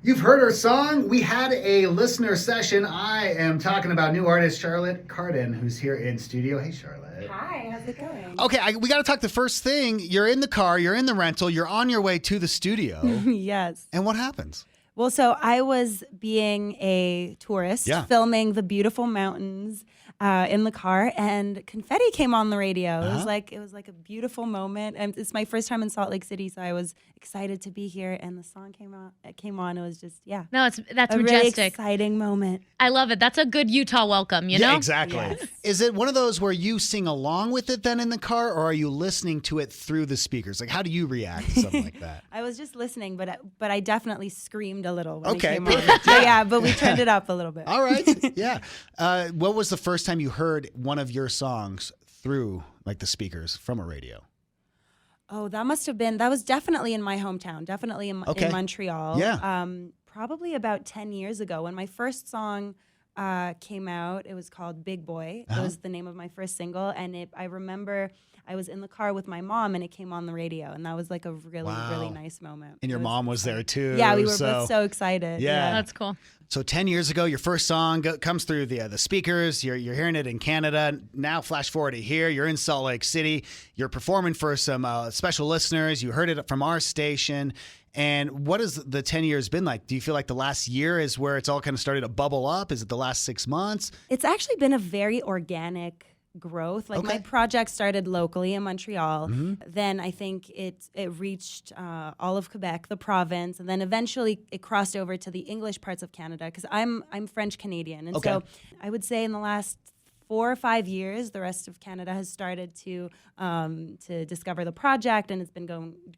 You've heard her song. We had a listener session. I am talking about new artist Charlotte Cardin, who's here in studio. Hey, Charlotte. Hi, how's it going? Okay, we got to talk the first thing. You're in the car, you're in the rental, you're on your way to the studio. Yes. And what happens? Well, so I was being a tourist, filming the beautiful mountains in the car, and confetti came on the radio. It was like a beautiful moment, and it's my first time in Salt Lake City, so I was excited to be here. And the song came on. It was just No, that's a majestic. really exciting moment. I love it. That's a good Utah welcome. You know? Yeah, exactly. Yes. Is it one of those where you sing along with it then in the car, or are you listening to it through the speakers? Like, how do you react to something like that? I was just listening, but I definitely screamed a little when Okay, it came on. perfect. So, yeah, but we turned it up a little bit. All right. Yeah. What was the first time you heard one of your songs through like the speakers from a radio? Oh, that was definitely in my hometown, definitely in Montreal. Yeah. Probably about 10 years ago when my first song came out. It was called Big Boy. It was the name of my first single. And I remember I was in the car with my mom and it came on the radio. And that was like a really, really nice moment. And your mom was there too. Yeah, we were both so excited. Yeah. That's cool. So 10 years ago, your first song comes through the speakers. You're hearing it in Canada. Now flash forward to here. You're in Salt Lake City. You're performing for some special listeners. You heard it from our station. And what has the 10 years been like? Do you feel like the last year is where it's all kind of started to bubble up? Is it the last 6 months? It's actually been a very organic growth. Like my project started locally in Montreal. Then I think it reached all of Quebec, the province, and then eventually it crossed over to the English parts of Canada because I'm French Canadian, and so I would say in the last 4 or 5 years, the rest of Canada has started to discover the project, and it's been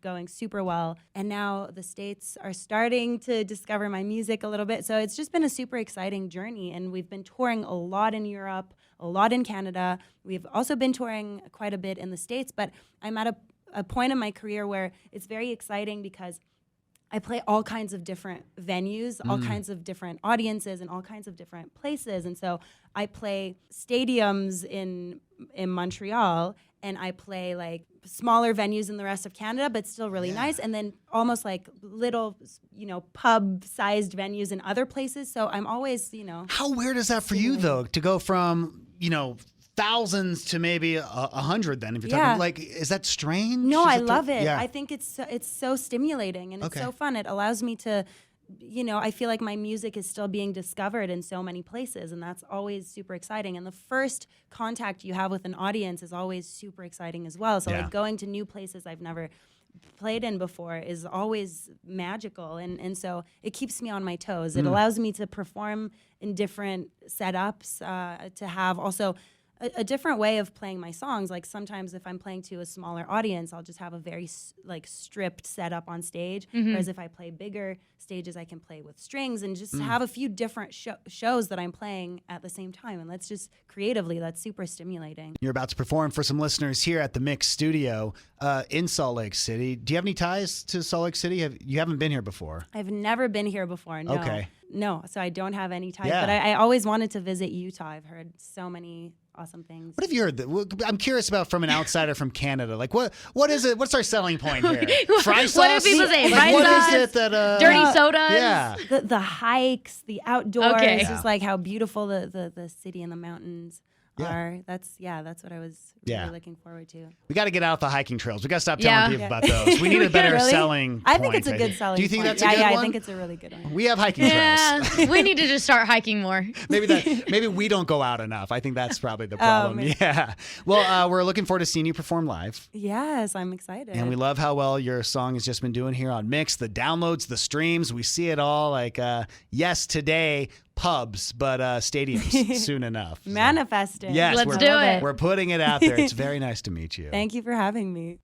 going super well. And now the States are starting to discover my music a little bit. So it's just been a super exciting journey, and we've been touring a lot in Europe, a lot in Canada. We've also been touring quite a bit in the States, but I'm at a point in my career where it's very exciting because I play all kinds of different venues, all kinds of different audiences, and all kinds of different places. And so I play stadiums in Montreal, and I play like smaller venues in the rest of Canada, but still really nice. And then almost like little, pub-sized venues in other places. So I'm always, How weird is that for you though, to go from, thousands to maybe 100 then, if you're talking, like, is that strange? No, I love it. I think it's so stimulating and it's so fun. It allows me to, I feel like my music is still being discovered in so many places, and that's always super exciting. And the first contact you have with an audience is always super exciting as well. So like going to new places I've never played in before is always magical, and so it keeps me on my toes. It allows me to perform in different setups, to have also a different way of playing my songs. Like sometimes if I'm playing to a smaller audience, I'll just have a very stripped setup on stage. Whereas if I play bigger stages, I can play with strings and just have a few different shows that I'm playing at the same time. And that's just creatively, that's super stimulating. You're about to perform for some listeners here at the Mix Studio in Salt Lake City. Do you have any ties to Salt Lake City? You haven't been here before? I've never been here before, no. Okay. No, so I don't have any ties. But I always wanted to visit Utah. I've heard so many awesome things. What have you heard? I'm curious about from an outsider from Canada. Like, what is it? What's our selling point here? Fry sauce? What do people say? Fry what sauce? is it that Dirty sodas? Yeah. The hikes, the outdoors, Okay. just like how beautiful the city and the mountains are. That's what I was really looking forward to. We got to get out the hiking trails. We got to stop telling people about those. We need a better selling point. I think it's a good selling point. Do you think that's a good one? Yeah, I think it's a really good one. We have hiking trails. We need to just start hiking more. Maybe we don't go out enough. I think that's probably the problem. Yeah. Well, we're looking forward to seeing you perform live. Yes, I'm excited. And we love how well your song has just been doing here on Mix. The downloads, the streams, we see it all. Like, yes, today, pubs, but stadiums soon enough. Manifesting. Yes, Let's do it. We're putting it out there. It's very nice to meet you. Thank you for having me.